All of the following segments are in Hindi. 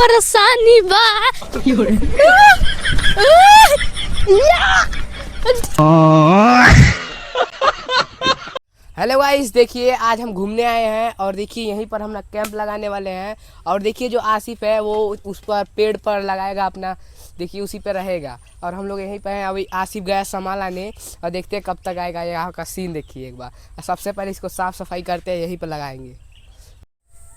परेशानी बा। हेलो गाइस, देखिए आज हम घूमने आए हैं और देखिए यहीं पर हम ना कैंप लगाने वाले हैं। और देखिए जो आसिफ है वो उस पर पेड़ पर लगाएगा अपना, देखिए उसी पर रहेगा और हम लोग यहीं पर हैं। अभी आसिफ गया सामान लाने और देखते हैं कब तक आएगा। यहाँ का सीन देखिए एक बार। सबसे पहले इसको साफ़ सफाई करते हैं, यहीं पर लगाएंगे।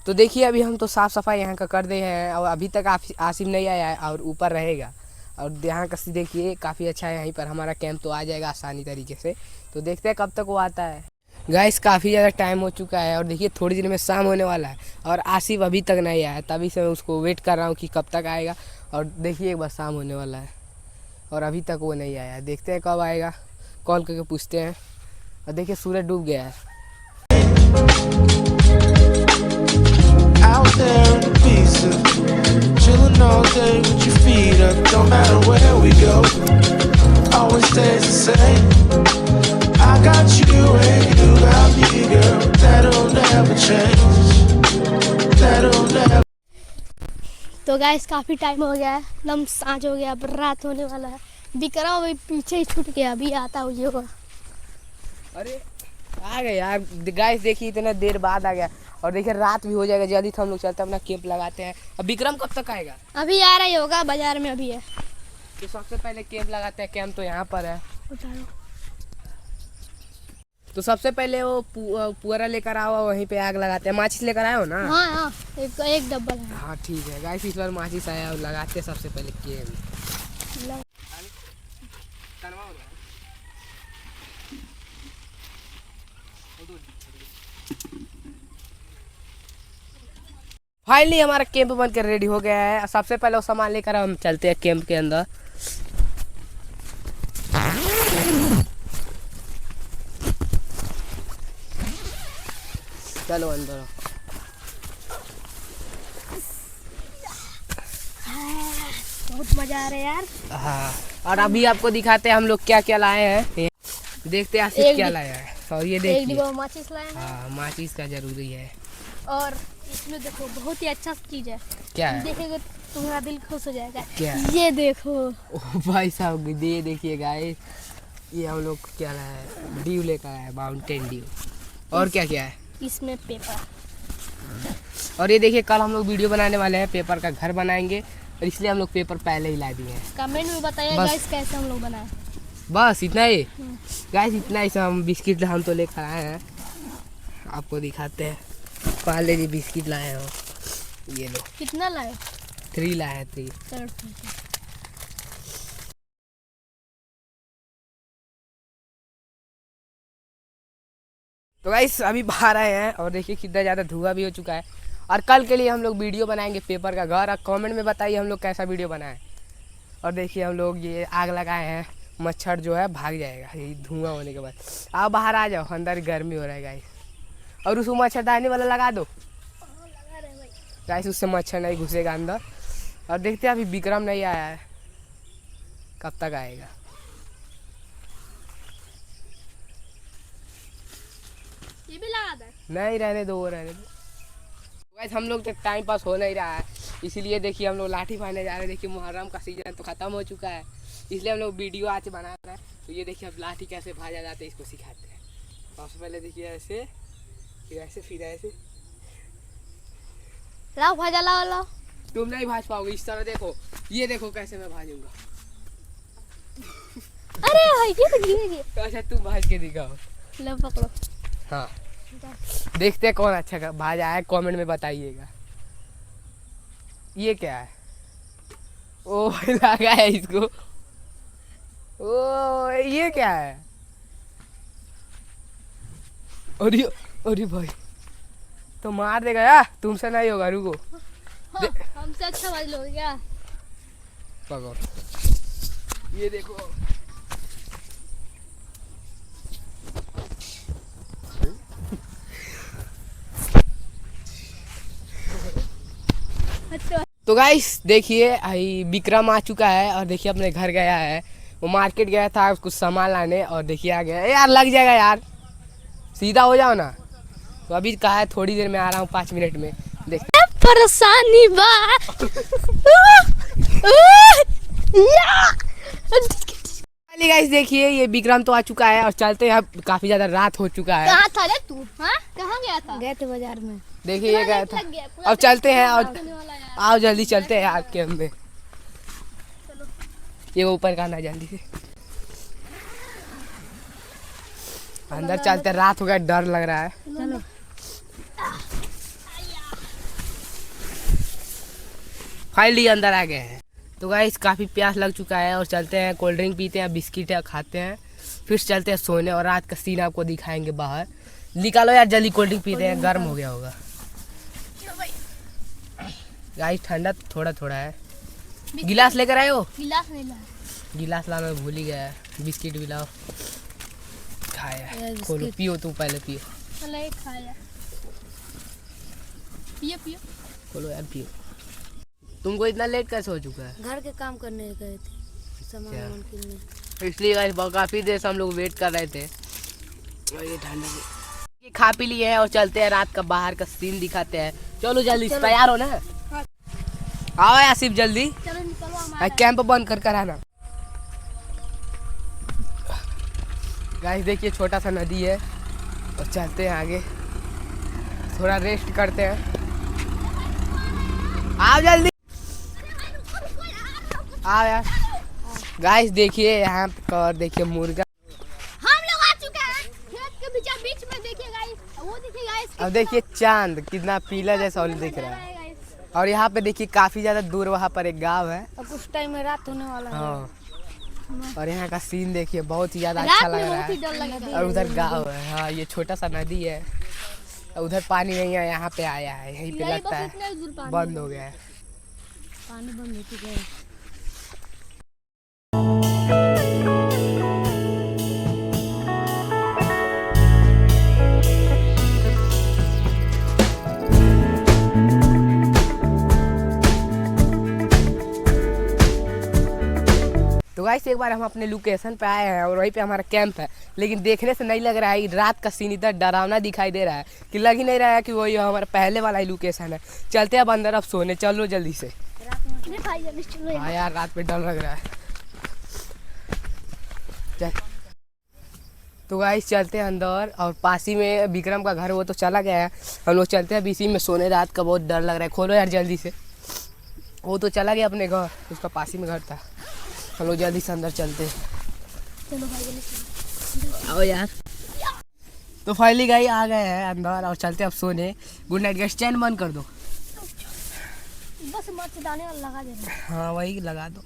तो देखिए अभी हम तो साफ़ सफाई यहाँ का कर दे हैं और अभी तक आसिफ नहीं आया है और ऊपर रहेगा। और यहाँ का देखिए काफ़ी अच्छा है, यहीं पर हमारा कैंप तो आ जाएगा आसानी तरीके से। तो देखते हैं कब तक वो आता है। गाइस काफ़ी ज़्यादा टाइम हो चुका है और देखिए थोड़ी देर में शाम होने वाला है और आसिफ अभी तक नहीं आया है। तभी से मैं उसको वेट कर रहा हूँ कि कब तक आएगा। और देखिए एक बार शाम होने वाला है और अभी तक वो नहीं आया है। देखते हैं कब आएगा, कॉल करके पूछते हैं। और देखिए सूरज डूब गया है। Out there in the pizza, chilling all day with your feet up. Don't matter where we go, always stays the same. I got you and you got me, girl. That'll never change. That'll never. तो गाइस काफी टाइम हो गया है, एकदम सांझ हो गया, अब रात होने वाला है। विक्रम अभी पीछे ही छूट गया, अभी आता हुई होगा। अरे आ गए यार गाइस, देखिए इतना देर बाद आ गया और देखिए रात भी हो जाएगा जल्दी। तो हम लोग चलते हैं अपना कैंप लगाते हैं। अब विक्रम कब तक आएगा? अभी आ रहा ही होगा, बाजार में अभी है। तो सबसे पहले कैंप लगाते हैं। कैंप तो यहाँ पर है। उतारो। तो सबसे पहले वो पुअरा लेकर आओ, वहीं पे आग लगाते हैं। माचिस लेकर आए हो ना? हाँ हाँ, एक डब्बल है। हाँ ठीक है गाइस, इस बार माचिस आया और लगाते हैं सबसे पहले कैंप। फाइनली हमारा कैंप बनकर रेडी हो गया है। सबसे पहले वो सामान लेकर हम चलते हैं कैंप के अंदर। चलो अंदर। बहुत मजा आ रहा है यार। हाँ, और अभी आपको दिखाते हैं हम लोग क्या क्या लाए हैं। देखते हैं आसिफ क्या लाया है। और ये देखिए, एक डिब्बा माचिस लाए हैं। हाँ माचिस का जरूरी है। और इसमें देखो बहुत ही अच्छा चीज है। क्या है? देखेगा तुम्हारा दिल खुश हो जाएगा। क्या? ये देखो। ओ भाई साहब, ये देखिए गाइस, ये हम लोग क्या लाया है, ड्यू लेकर आया है, माउंटेन ड्यू। और क्या क्या है इसमें? पेपर। और ये देखिए कल हम लोग वीडियो बनाने वाले हैं, पेपर का घर बनाएंगे और इसलिए हम लोग पेपर पहले ही ला दिए हैं। कमेंट में बताइए बस। गाइस कैसे हम लोग बनाए। बस इतना ही गाइस, इतना ही। हम बिस्किट हम तो लेकर आए हैं, आपको दिखाते हैं। पहले जी बिस्किट लाए हो, ये लो। कितना लाए? 3 लाए हैं, 3। चलो ठीक है। तो गाइस अभी बाहर आए हैं और देखिए कितना ज़्यादा धुआं भी हो चुका है। और कल के लिए हम लोग वीडियो बनाएंगे पेपर का घर। और कमेंट में बताइए हम लोग कैसा वीडियो बनाएं। और देखिए हम लोग ये आग लगाए हैं, मच्छर जो है भाग जाएगा ये धुआं होने के बाद। आप बाहर आ जाओ, अंदर गर्मी हो रहा है गाइस। और उसको मच्छरदानी वाला लगा दो गाइस, उससे मच्छर नहीं घुसेगा अंदर। और देखते हैं अभी विक्रम नहीं आया है, कब तक आएगा। ये भी लगा दे। नहीं रहने दो, वो रहने दो गाइस। हम लोग तक टाइम पास हो नहीं रहा है, इसीलिए देखिए हम लोग लाठी मारने जा रहे हैं। देखिए मुहर्रम का सीजन तो ख़त्म हो चुका है, इसलिए हम लोग वीडियो आज बना रहे हैं। तो ये देखिए अब लाठी कैसे भाजा जाते हैं, इसको सिखाते हैं। सबसे पहले देखिए ऐसे, फिर ऐसे, फिर ऐसे। लाओ भाजा, लाओ लाओ। तुम नहीं भाज पाओगे इस तरह। देखो, ये देखो कैसे मैं भाजूंगा। अरे भाई ये तो गिर गया। अच्छा तुम भाज के दिखाओ। लो पकड़ो। हाँ, देखते हैं कौन अच्छा भाजा है, कमेंट में बताइएगा। ये क्या है? ओ लगा है इसको। ओ ये क्या है? अरे अरे भाई, तो मार देगा यार, तुमसे नहीं होगा, रुको। हाँ, हमसे अच्छा भाज लोगे क्या? पकड़ो, ये देखो। अच्छा। तो गाइस देखिए विक्रम आ चुका है और देखिए अपने घर गया है। वो मार्केट गया था कुछ सामान लाने और देखिए आ गया। यार लग जाएगा यार, सीधा हो जाओ ना। तो अभी कहा है थोड़ी देर में आ रहा हूँ, 5 मिनट में। देखते परेशानी बा गाइस देखिए ये विक्रम तो आ चुका है और चलते हैं। अब काफी ज्यादा रात हो चुका है। कहाँ था रे तू? हाँ कहाँ गया था? गए थे बाजार में। देखिए ये गया था। अब चलते हैं और आओ जल्दी चलते हैं आपके अंदर। ये ऊपर का आना जल्दी से अंदर चलते हैं। रात हो गया, डर लग रहा है। चलो फाइनली अंदर आ गए हैं। तो गाइस काफ़ी प्यास लग चुका है और चलते हैं। कोल्ड ड्रिंक पीते हैं, बिस्किट है खाते हैं, फिर चलते हैं सोने। और रात का सीन आपको दिखाएंगे बाहर। निकालो यार जल्दी, कोल्ड ड्रिंक पीते हैं, गर्म हो गया होगा। गाइस ठंडा थोड़ा थोड़ा है। गिलास लेकर आए हो? गिलास नहीं ला। गिलास लाना भूल ही गया है। बिस्किट भी लाओ, खाया खोलो, पियो तू पहले पियो। चलो एक खाया, पियो पियो। खोलो यार पियो। तुमको इतना लेट कैसे हो चुका है? घर के काम करने गए थे, सामान क्या? वामान किनने। इसलिए गाइस काफ़ी देर से हम लोग वेट कर रहे थे। और ये ठंड ये खा पी लिए हैं और चलते हैं। रात का बाहर का सीन दिखाते हैं। चलो जल्दी से, तैयार हो ना? आओ आसिफ जल्दी, चलो निकलो हमारा। कैंप बंद कर आना। गाइस देखिए छोटा सा नदी है और चलते हैं आगे, थोड़ा रेस्ट करते हैं। आओ जल्दी आओ यार। गाइस देखिए यहाँ पर देखिए मुर्गा। हम लोग आ चुके हैं खेत के बीच में। देखिए गाइस, वो देखिए गाइस। अब देखिए चांद कितना पीला जैसा दिख रहा है। और यहाँ पे देखिए काफी ज्यादा दूर वहाँ पर एक गांव है। अब कुछ टाइम में रात होने वाला है। हाँ और यहाँ का सीन देखिए बहुत ही ज्यादा अच्छा लग रहा है। और उधर गांव है। हाँ ये छोटा सा नदी है। उधर पानी नहीं है, यहाँ पे आया है। यहीं पे लगता है बंद हो गया है। पानी बंद हो चुका है। तो गाइस एक बार हम अपने लोकेशन पे आए हैं और वहीं पे हमारा कैंप है। लेकिन देखने से नहीं लग रहा है, रात का सीन इतना डरावना दिखाई दे रहा है कि लग ही नहीं रहा है कि वही हमारा पहले वाला ही लोकेशन है। चलते हैं अब अंदर, अब सोने। चलो जल्दी से। हाँ यार रात पे डर लग रहा है। चल तो गाइस चलते हैं अंदर। और पास ही में विक्रम का घर, वो तो चला गया है। हम लोग चलते हैं इसी में सोने। रात का बहुत डर लग रहा है। खोलो यार जल्दी से। वो तो चला गया अपने घर, उसका पास ही में घर था। हम लोग जल्दी से अंदर चलते हैं। चलो भाई आओ यार। तो फाइनली गाइस आ गए हैं अंदर और चलते हैं अब सोने। Good night guys. चैन बंद कर दो। बस मच्छरदानी लगा दे। हाँ वही लगा दो।